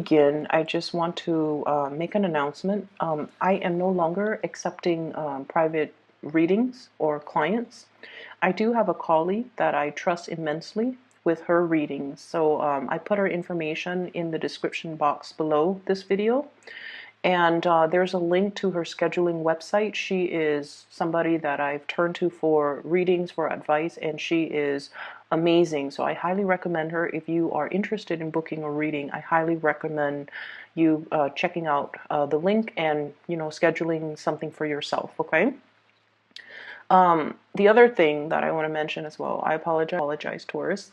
Begin, I just want to make an announcement. I am no longer accepting private readings or clients. I do have a colleague that I trust immensely with her readings, so I put her information in the description box below this video. And there's a link to her scheduling website. She is somebody that I've turned to for readings, for advice, and she is amazing. So I highly recommend her. If you are interested in booking a reading, I highly recommend you checking out the link and, scheduling something for yourself, okay? The other thing that I want to mention as well, I apologize, Taurus.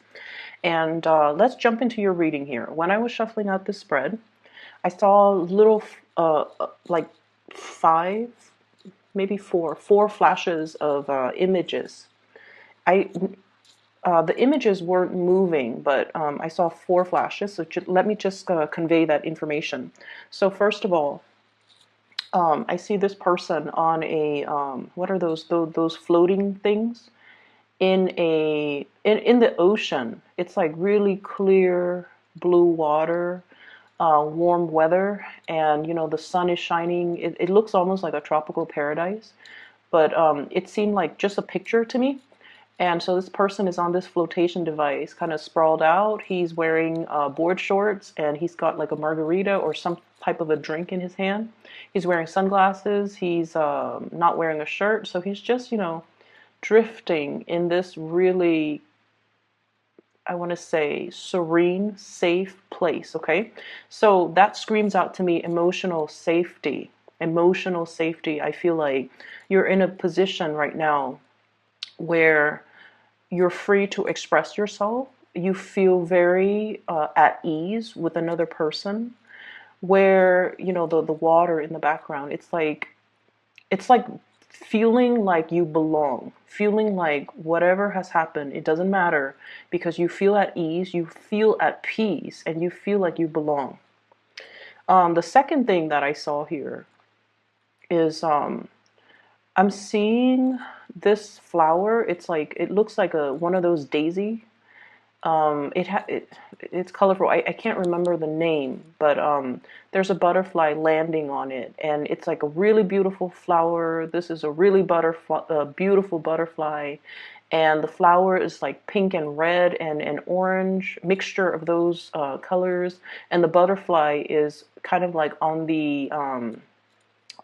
And let's jump into your reading here. When I was shuffling out this spread, I saw little, like five, maybe four flashes of images. The images weren't moving, but I saw four flashes. So let me just convey that information. So first of all, I see this person on a what are those floating things in the ocean. It's like really clear blue water, warm weather, and the sun is shining. It looks almost like a tropical paradise, but it seemed like just a picture to me. And so this person is on this flotation device, kind of sprawled out. He's wearing board shorts, and he's got like a margarita or some type of a drink in his hand. He's wearing sunglasses. He's not wearing a shirt, so he's just drifting in this really, I want to say, serene, safe place, okay? So that screams out to me emotional safety. Emotional safety. I feel like you're in a position right now where you're free to express yourself. You feel very at ease with another person, where the water in the background, it's like feeling like you belong, feeling like whatever has happened, it doesn't matter, because you feel at ease, you feel at peace, and you feel like you belong. The second thing that I saw here is I'm seeing this flower. It looks like one of those daisy. It's colorful. I can't remember the name, but there's a butterfly landing on it, and it's like a really beautiful flower. This is a really beautiful butterfly, and the flower is like pink and red and orange, mixture of those colors, and the butterfly is kind of like on the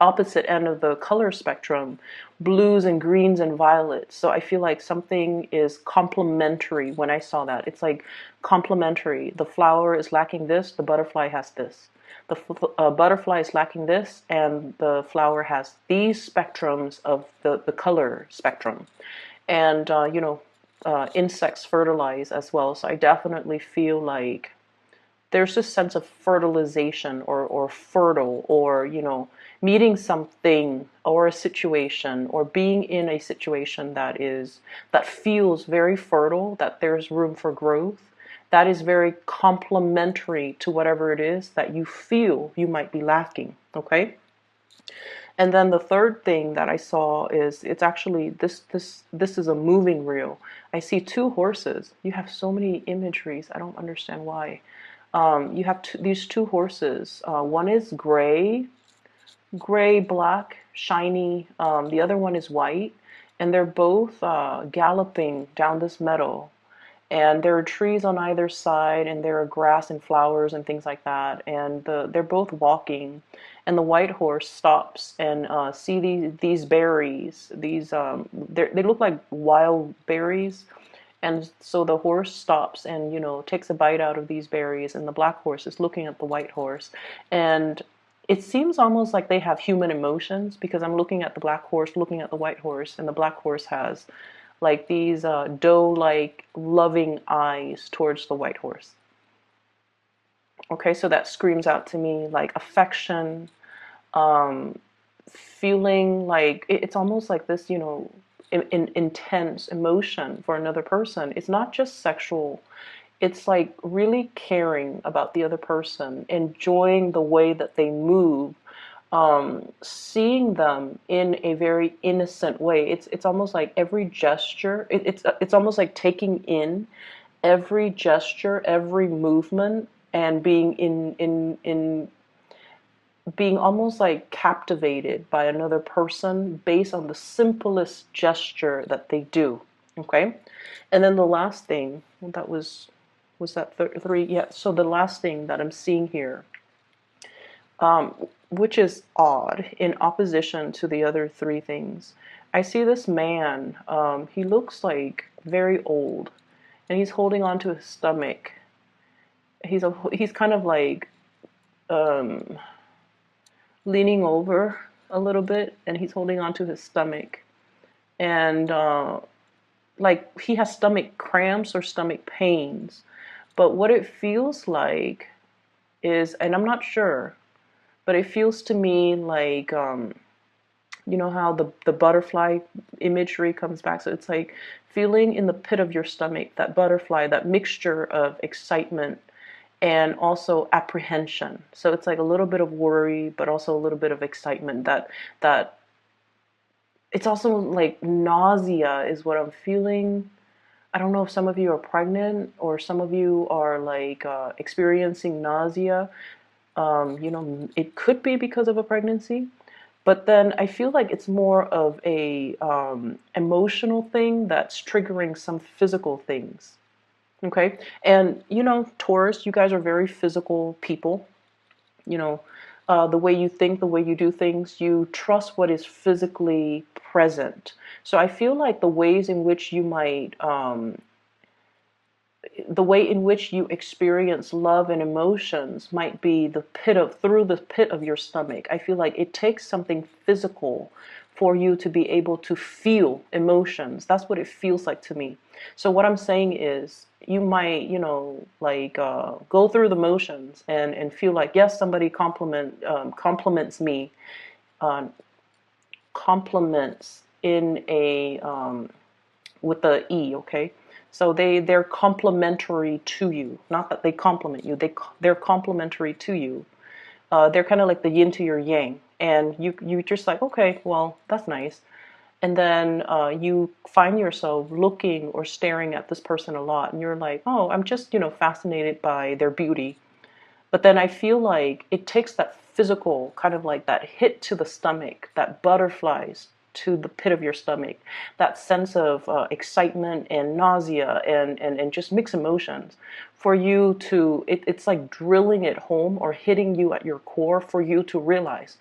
opposite end of the color spectrum, blues and greens and violets. So I feel like something is complementary when I saw that. It's like complementary. The flower is lacking this, the butterfly has this. The butterfly is lacking this, and the flower has these spectrums of the color spectrum. And, insects fertilize as well. So I definitely feel like there's this sense of fertilization or fertile, or meeting something or a situation, or being in a situation that feels very fertile, that there's room for growth, that is very complementary to whatever it is that you feel you might be lacking, okay? And then the third thing that I saw is, it's actually this is a moving reel. I see two horses. You have so many imageries. I don't understand why. You have these two horses. One is gray, black, shiny. The other one is white, and they're both galloping down this meadow. And there are trees on either side, and there are grass and flowers and things like that. And they're both walking, and the white horse stops and see these berries. They look like wild berries. And so the horse stops and, takes a bite out of these berries, and the black horse is looking at the white horse. And it seems almost like they have human emotions, because I'm looking at the black horse, looking at the white horse, and the black horse has like these doe-like loving eyes towards the white horse. Okay, so that screams out to me like affection, feeling like it's almost like this, intense emotion for another person. It's not just sexual. It's like really caring about the other person, enjoying the way that they move, seeing them in a very innocent way. It's almost like every gesture. It's almost like taking in every gesture, every movement and being almost like captivated by another person based on the simplest gesture that they do. Okay, and then the last thing that was that three? Yeah. So the last thing that I'm seeing here, which is odd in opposition to the other three things, I see this man. He looks like very old, and he's holding onto his stomach. He's kind of like um, leaning over a little bit, and he's holding onto his stomach, and like he has stomach cramps or stomach pains. But what it feels like is, and I'm not sure, but it feels to me like you know how the butterfly imagery comes back. So it's like feeling in the pit of your stomach, that butterfly, that mixture of excitement and also apprehension. So it's like a little bit of worry, but also a little bit of excitement. That it's also like nausea is what I'm feeling. I don't know if some of you are pregnant or some of you are like experiencing nausea. You know, it could be because of a pregnancy, but then I feel like it's more of a emotional thing that's triggering some physical things. Okay, and you know, Taurus, you guys are very physical people. You know, the way you think, the way you do things, you trust what is physically present. So I feel like the ways in which you might the way in which you experience love and emotions might be through the pit of your stomach. I feel like it takes something physical for you to be able to feel emotions. That's what it feels like to me. So what I'm saying is you might, you know, like go through the motions and feel like, yes, somebody compliments me, uh, compliments in a with the E, okay? So they're complementary to you. Not that they compliment you. They're complementary to you. They're kind of like the yin to your yang, and you just like, okay, well, that's nice. And then you find yourself looking or staring at this person a lot, and you're like, oh, I'm just, you know, fascinated by their beauty. But then I feel like it takes that physical kind of like that hit to the stomach, that butterflies to the pit of your stomach, that sense of excitement and nausea and just mixed emotions for you to, it's like drilling it home or hitting you at your core for you to realize,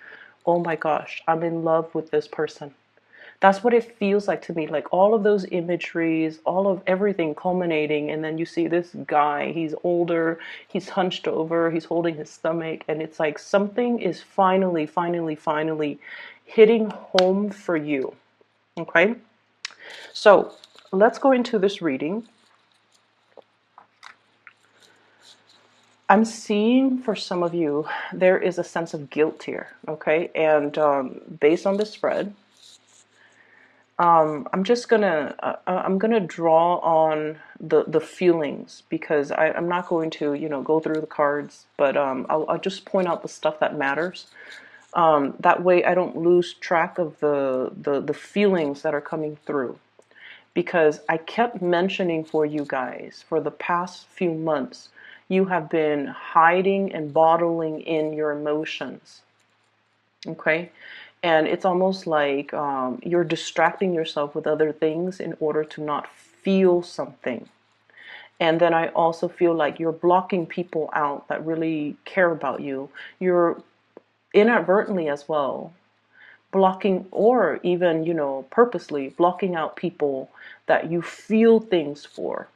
oh my gosh, I'm in love with this person. That's what it feels like to me, like all of those imageries, all of everything culminating, and then you see this guy, he's older, he's hunched over, he's holding his stomach, and it's like something is finally hitting home for you. Okay? So let's go into this reading. I'm seeing for some of you, there is a sense of guilt here, okay? And based on the spread, I'm gonna draw on the feelings because I'm not going to, you know, go through the cards, but I'll just point out the stuff that matters. That way I don't lose track of the feelings that are coming through, because I kept mentioning for you guys for the past few months, you have been hiding and bottling in your emotions. Okay, and it's almost like you're distracting yourself with other things in order to not feel something. And then I also feel like you're blocking people out that really care about you. You're inadvertently as well blocking, or even, you know, purposely blocking out people that you feel things for.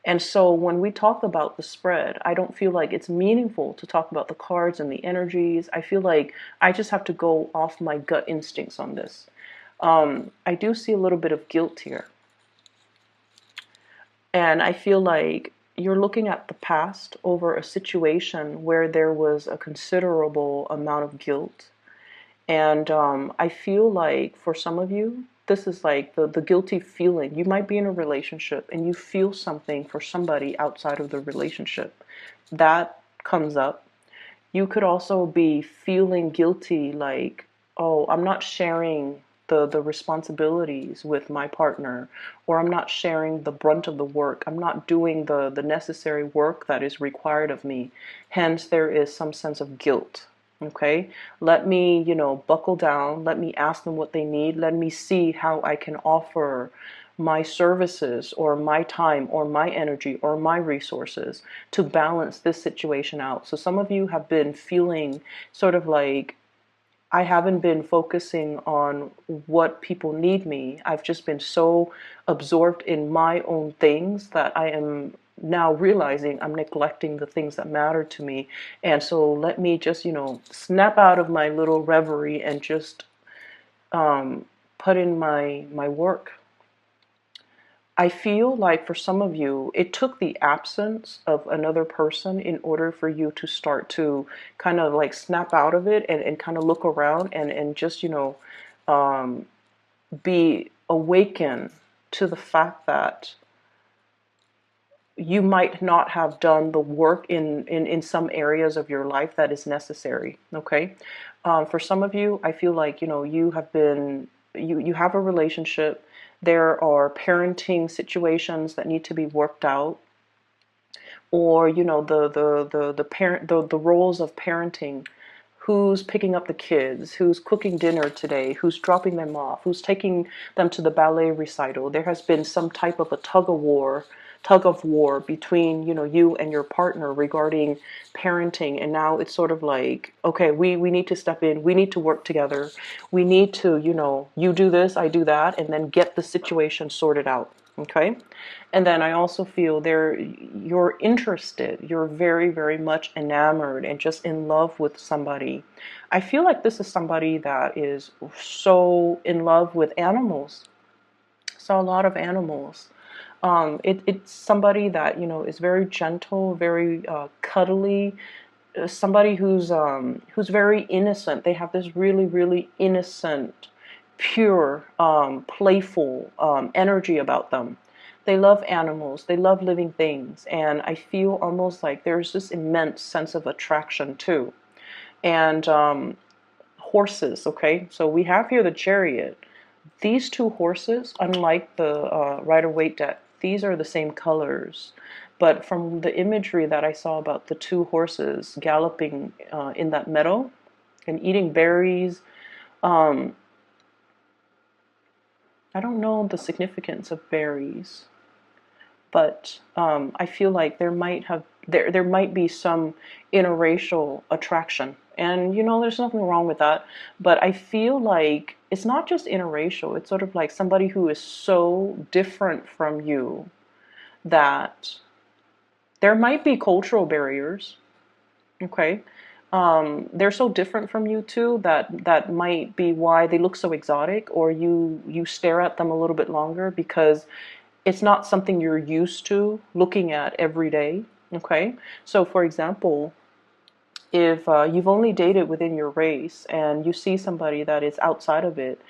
And so when we talk about the spread, I don't feel like it's meaningful to talk about the cards and the energies. I feel like I just have to go off my gut instincts on this. I do see a little bit of guilt here. And I feel like you're looking at the past over a situation where there was a considerable amount of guilt. And I feel like for some of you, this is like the guilty feeling. You might be in a relationship and you feel something for somebody outside of the relationship. That comes up. You could also be feeling guilty, like, oh, I'm not sharing the responsibilities with my partner, or I'm not sharing the brunt of the work. I'm not doing the necessary work that is required of me. Hence, there is some sense of guilt. Okay, let me, buckle down. Let me ask them what they need. Let me see how I can offer my services or my time or my energy or my resources to balance this situation out. So some of you have been feeling sort of like, I haven't been focusing on what people need me. I've just been so absorbed in my own things that I am now realizing I'm neglecting the things that matter to me. And so let me just, snap out of my little reverie and just put in my work. I feel like for some of you, it took the absence of another person in order for you to start to kind of like snap out of it and kind of look around and just, um, be awakened to the fact that you might not have done the work in some areas of your life that is necessary. Okay. For some of you, I feel like, you have been, you have a relationship. There are parenting situations that need to be worked out, or, the parent, the roles of parenting. Who's picking up the kids? Who's cooking dinner today? Who's dropping them off? Who's taking them to the ballet recital? There has been some type of a tug of war between, you and your partner regarding parenting. And now it's sort of like, okay, we need to step in. We need to work together. We need to, you do this, I do that, and then get the situation sorted out. Okay. And then I also feel you're interested, you're very, very much enamored and just in love with somebody. I feel like this is somebody that is so in love with animals. So a lot of animals. It's somebody that, is very gentle, very cuddly, somebody who's very innocent. They have this really, really innocent, pure, playful energy about them. They love animals. They love living things, and I feel almost like there's this immense sense of attraction too. And horses. Okay, so we have here the Chariot. These two horses, unlike the Rider-Waite deck, these are the same colors. But from the imagery that I saw about the two horses galloping in that meadow and eating berries, um, I don't know the significance of berries, but I feel like there might be some interracial attraction, and there's nothing wrong with that. But I feel like it's not just interracial; it's sort of like somebody who is so different from you that there might be cultural barriers. Okay, they're so different from you too that might be why they look so exotic, or you stare at them a little bit longer because it's not something you're used to looking at every day. Okay, so for example, if you've only dated within your race and you see somebody that is outside of it,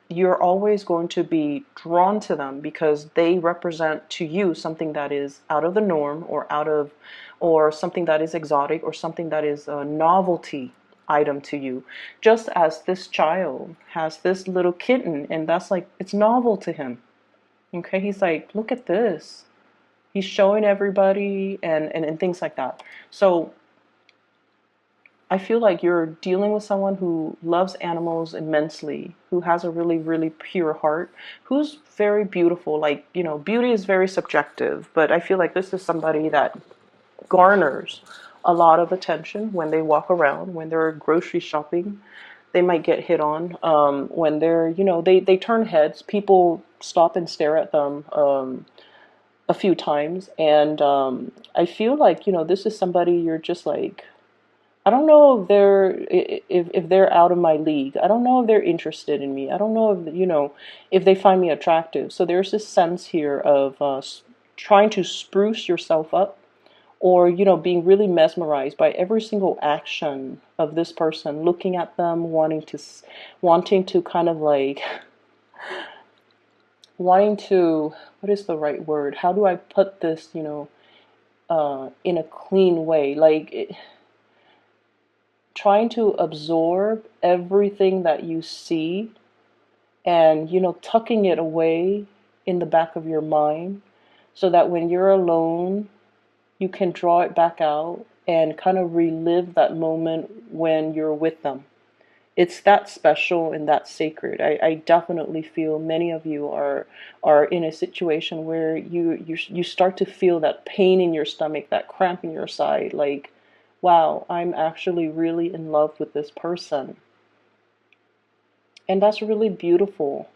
you're always going to be drawn to them because they represent to you something that is out of the norm, or something that is exotic, or something that is a novelty item to you. Just as this child has this little kitten, and that's like, it's novel to him. Okay, he's like, look at this. He's showing everybody and things like that. So I feel like you're dealing with someone who loves animals immensely, who has a really, really pure heart, who's very beautiful. Like, beauty is very subjective, but I feel like this is somebody that garners a lot of attention when they walk around, when they're grocery shopping. They might get hit on when they're, they turn heads. People stop and stare at them a few times. And I feel like, this is somebody you're just like, I don't know if they're out of my league. I don't know if they're interested in me. I don't know if they find me attractive. So there's this sense here of trying to spruce yourself up, or being really mesmerized by every single action of this person, looking at them, wanting to kind of like wanting to, what is the right word? How do I put this, in a clean way? Like trying to absorb everything that you see and, tucking it away in the back of your mind so that when you're alone, you can draw it back out and kind of relive that moment when you're with them. It's that special and that sacred. I definitely feel many of you are in a situation where you start to feel that pain in your stomach, that cramp in your side, like, wow, I'm actually really in love with this person. And that's really beautiful.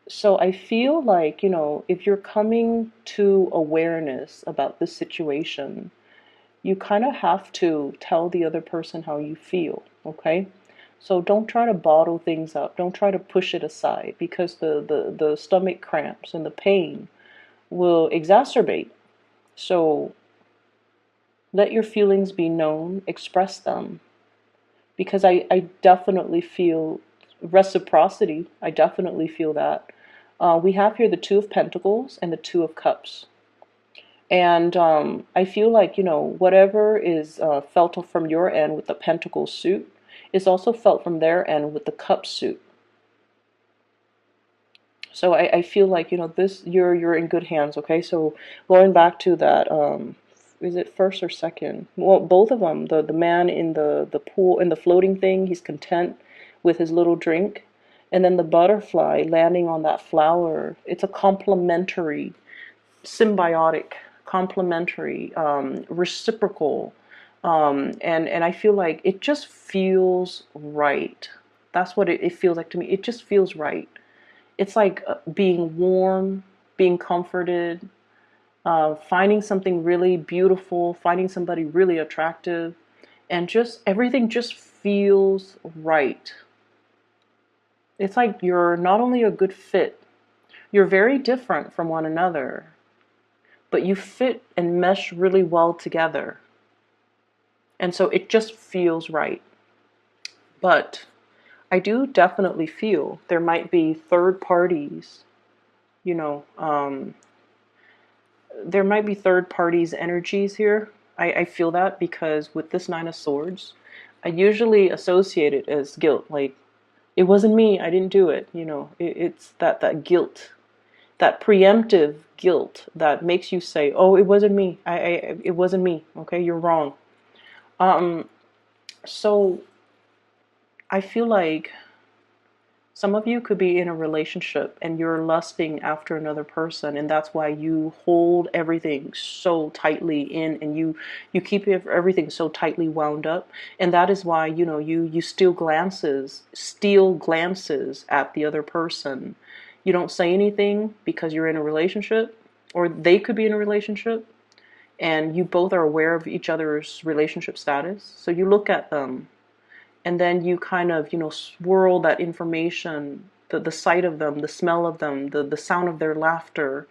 So I feel like, if you're coming to awareness about this situation, you kind of have to tell the other person how you feel, okay? So don't try to bottle things up. Don't try to push it aside, because the stomach cramps and the pain will exacerbate. So let your feelings be known, express them, because I definitely feel reciprocity. I definitely feel that. We have here the Two of Pentacles and the Two of Cups. And I feel like, whatever is felt from your end with the Pentacle suit is also felt from their end with the Cup suit. So I feel like, this, you're in good hands, okay? So going back to that, is it first or second? Well, both of them. The man in the pool, in the floating thing, he's content with his little drink. And then the butterfly landing on that flower, it's a complementary, symbiotic, complementary, reciprocal, and I feel like it just feels right. That's what it feels like to me. It just feels right. It's like being warm, being comforted, finding something really beautiful, finding somebody really attractive, and just everything just feels right. It's like you're not only a good fit, you're very different from one another, but you fit and mesh really well together. And so it just feels right. But I do definitely feel there might be third parties, you know, there might be third parties' energies here. I feel that because with this Nine of Swords, I usually associate it as guilt. Like, it wasn't me, I didn't do it. It's that guilt, that preemptive guilt that makes you say, "Oh, it wasn't me. It wasn't me. Okay, you're wrong." So I feel like some of you could be in a relationship and you're lusting after another person, and that's why you hold everything so tightly in, and you keep everything so tightly wound up, and that is why you steal glances at the other person. You don't say anything because you're in a relationship, or they could be in a relationship, and you both are aware of each other's relationship status. So you look at them, and then you kind of, swirl that information, the sight of them, the smell of them, the sound of their laughter.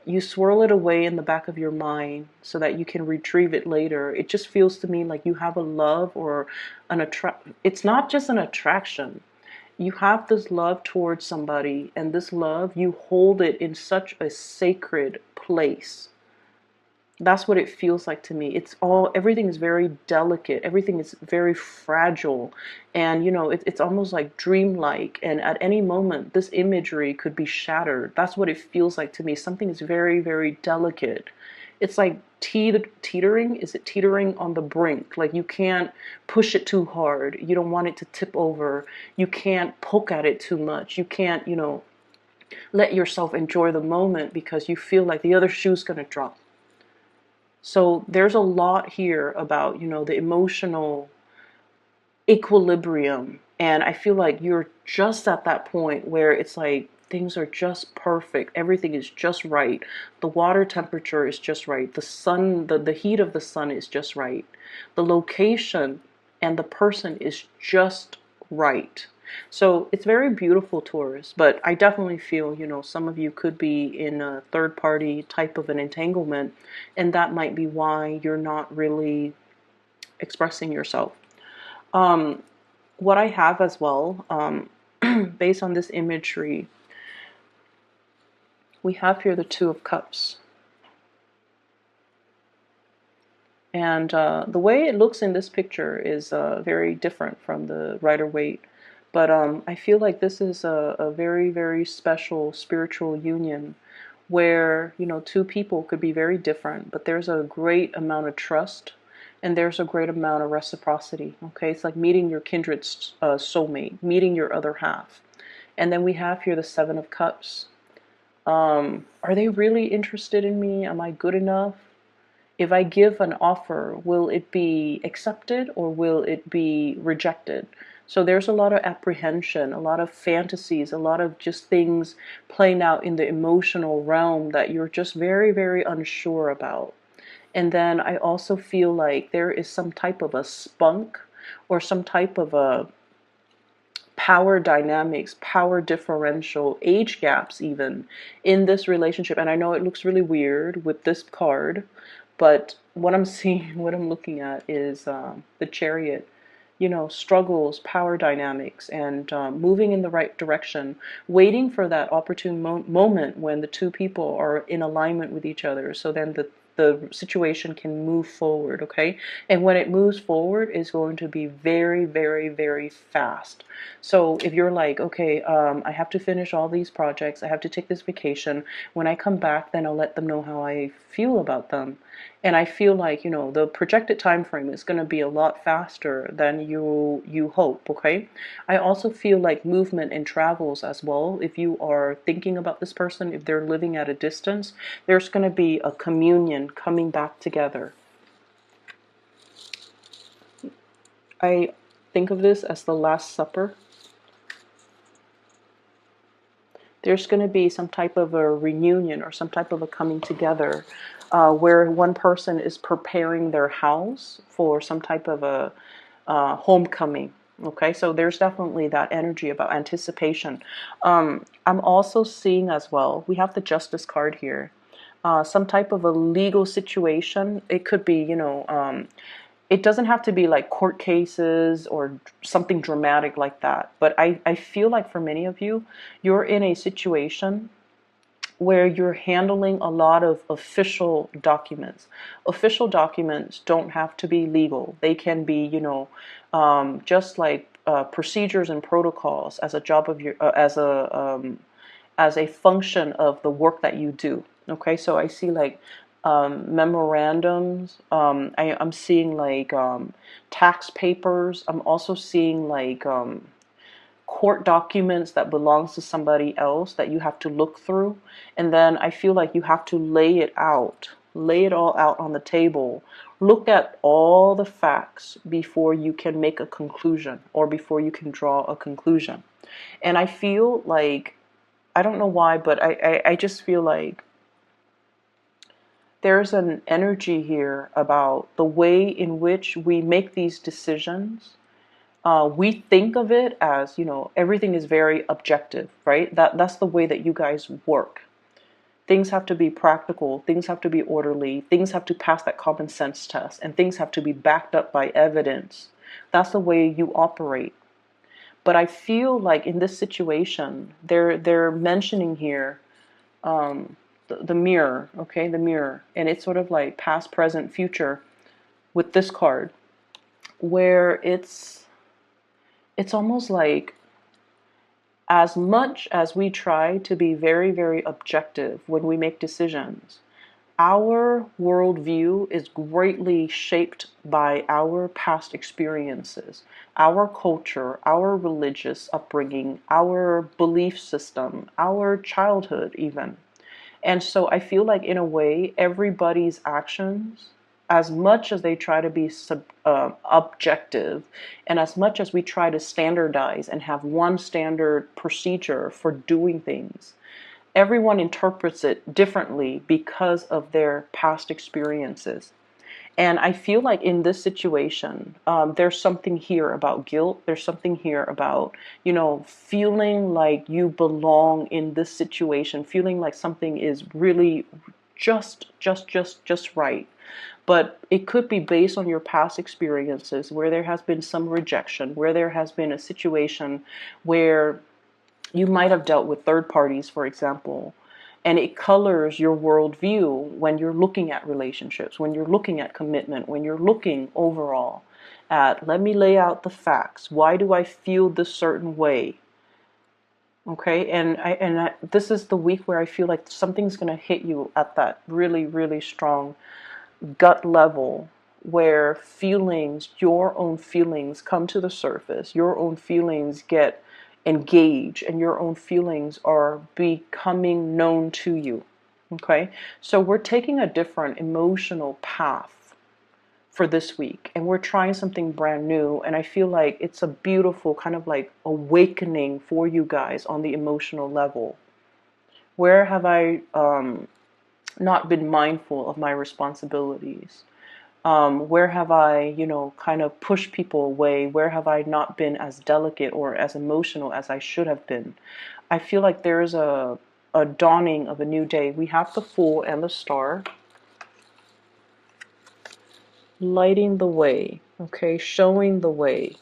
You swirl it away in the back of your mind so that you can retrieve it later. It just feels to me like you have a love or it's not just an attraction. You have this love towards somebody, and this love, you hold it in such a sacred place. That's what it feels like to me. Everything is very delicate. Everything is very fragile. And, it's almost like dreamlike. And at any moment, this imagery could be shattered. That's what it feels like to me. Something is very, very delicate. It's like teetering. Is it teetering on the brink? Like, you can't push it too hard. You don't want it to tip over. You can't poke at it too much. You can't, let yourself enjoy the moment because you feel like the other shoe's going to drop. So there's a lot here about, the emotional equilibrium. And I feel like you're just at that point where it's like things are just perfect. Everything is just right. The water temperature is just right. The sun, the heat of the sun is just right. The location and the person is just right. So it's very beautiful, Taurus, but I definitely feel, some of you could be in a third party type of an entanglement, and that might be why you're not really expressing yourself. What I have as well, based on this imagery, we have here the Two of Cups. And the way it looks in this picture is very different from the Rider-Waite. But I feel like this is a very, very special spiritual union where, you know, two people could be very different, but there's a great amount of trust and there's a great amount of reciprocity. Okay, it's like meeting your kindred soulmate, meeting your other half. And then we have here the Seven of Cups. Are they really interested in me? Am I good enough? If I give an offer, will it be accepted or will it be rejected? So there's a lot of apprehension, a lot of fantasies, a lot of just things playing out in the emotional realm that you're just very, very unsure about. And then I also feel like there is some type of a spunk or some type of a power dynamics, power differential, age gaps even in this relationship. And I know it looks really weird with this card, but what I'm seeing, what I'm looking at is the Chariot, you know, struggles, power dynamics, and moving in the right direction, waiting for that opportune moment when the two people are in alignment with each other. So then the situation can move forward, okay? And when it moves forward, it's going to be very, very, very fast. So if you're like, okay, I have to finish all these projects, I have to take this vacation. When I come back, then I'll let them know how I feel about them. And I feel like, you know, the projected time frame is going to be a lot faster than you hope, okay? I also feel like movement and travels as well. If you are thinking about this person, if they're living at a distance, there's going to be a communion coming back together. I think of this as the Last Supper. There's going to be some type of a reunion or some type of a coming together where one person is preparing their house for some type of a homecoming. Okay, so there's definitely that energy about anticipation. I'm also seeing as well, we have the Justice card here. Some type of a legal situation. It could be, you know, it doesn't have to be like court cases or something dramatic like that. But I feel like for many of you, you're in a situation where you're handling a lot of official documents. Official documents don't have to be legal. They can be, you know, just like procedures and protocols as a job of your, as a function of the work that you do. Okay, so I see like memorandums. I'm seeing like tax papers. I'm also seeing like court documents that belongs to somebody else that you have to look through. And then I feel like you have to lay it out, lay it all out on the table. Look at all the facts before you can make a conclusion or before you can draw a conclusion. And I feel like, I don't know why, but I just feel like there's an energy here about the way in which we make these decisions. We think of it as, you know, everything is very objective, right? That's the way that you guys work. Things have to be practical, things have to be orderly, things have to pass that common sense test, and things have to be backed up by evidence. That's the way you operate. But I feel like in this situation, they're mentioning here the mirror, okay, the mirror, and it's sort of like past, present, future with this card, where it's almost like as much as we try to be very, very objective when we make decisions, our worldview is greatly shaped by our past experiences, our culture, our religious upbringing, our belief system, our childhood even. And so I feel like in a way, everybody's actions, as much as they try to be objective, and as much as we try to standardize and have one standard procedure for doing things, everyone interprets it differently because of their past experiences. And I feel like in this situation, there's something here about guilt. There's something here about, you know, feeling like you belong in this situation, feeling like something is really just right. But it could be based on your past experiences where there has been some rejection, where there has been a situation where you might have dealt with third parties, for example, And it colors your worldview when you're looking at relationships, when you're looking at commitment, when you're looking overall at, let me lay out the facts. Why do I feel this certain way? Okay, this is the week where I feel like something's going to hit you at that really, really strong gut level, where feelings, your own feelings, come to the surface. Your own feelings get engaged, and your own feelings are becoming known to you. Okay, so we're taking a different emotional path for this week, and we're trying something brand new, and I feel like it's a beautiful kind of like awakening for you guys on the emotional level. Where have I not been mindful of my responsibilities? Where have I, kind of pushed people away? Where have I not been as delicate or as emotional as I should have been? I feel like there is a dawning of a new day. We have the Fool and the Star lighting the way, okay, showing the way,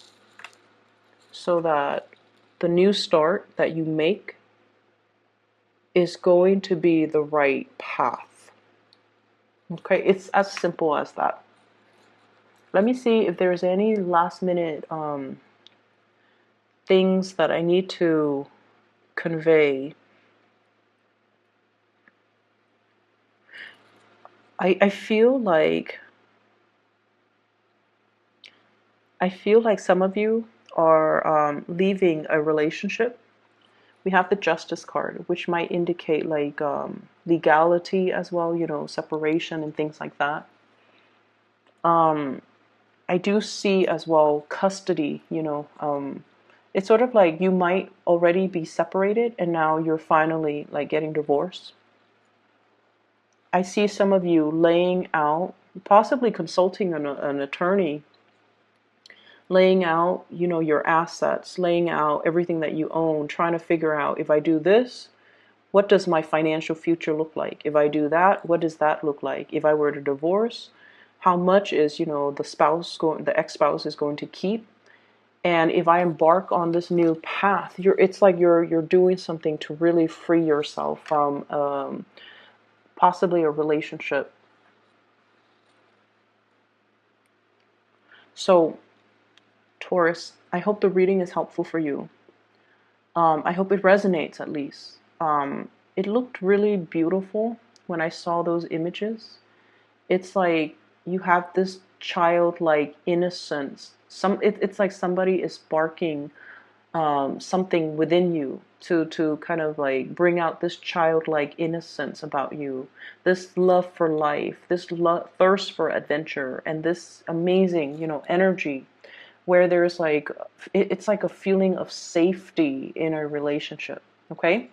so that the new start that you make is going to be the right path. Okay, it's as simple as that. Let me see if there's any last minute things that I need to convey. I feel like some of you are leaving a relationship. We have the Justice card, which might indicate like legality as well, separation and things like that. I do see as well custody, it's sort of like you might already be separated and now you're finally like getting divorced. I see some of you laying out, possibly consulting an attorney, laying out, your assets, laying out everything that you own, trying to figure out, if I do this, what does my financial future look like? If I do that, what does that look like? If I were to divorce, how much is, the ex-spouse is going to keep? And if I embark on this new path, it's like you're doing something to really free yourself from possibly a relationship. So, Taurus, I hope the reading is helpful for you. I hope it resonates at least. It looked really beautiful when I saw those images. It's like you have this childlike innocence. It's like somebody is sparking something within you to kind of like bring out this childlike innocence about you, this love for life, this thirst for adventure, and this amazing, energy, where there's like it's like a feeling of safety in a relationship. Okay,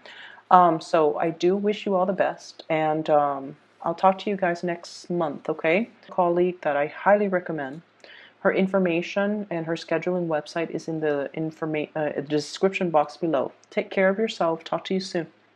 so I do wish you all the best, and I'll talk to you guys next month. Okay, a colleague that I highly recommend. Her information and her scheduling website is in the description box below. Take care of yourself. Talk to you soon.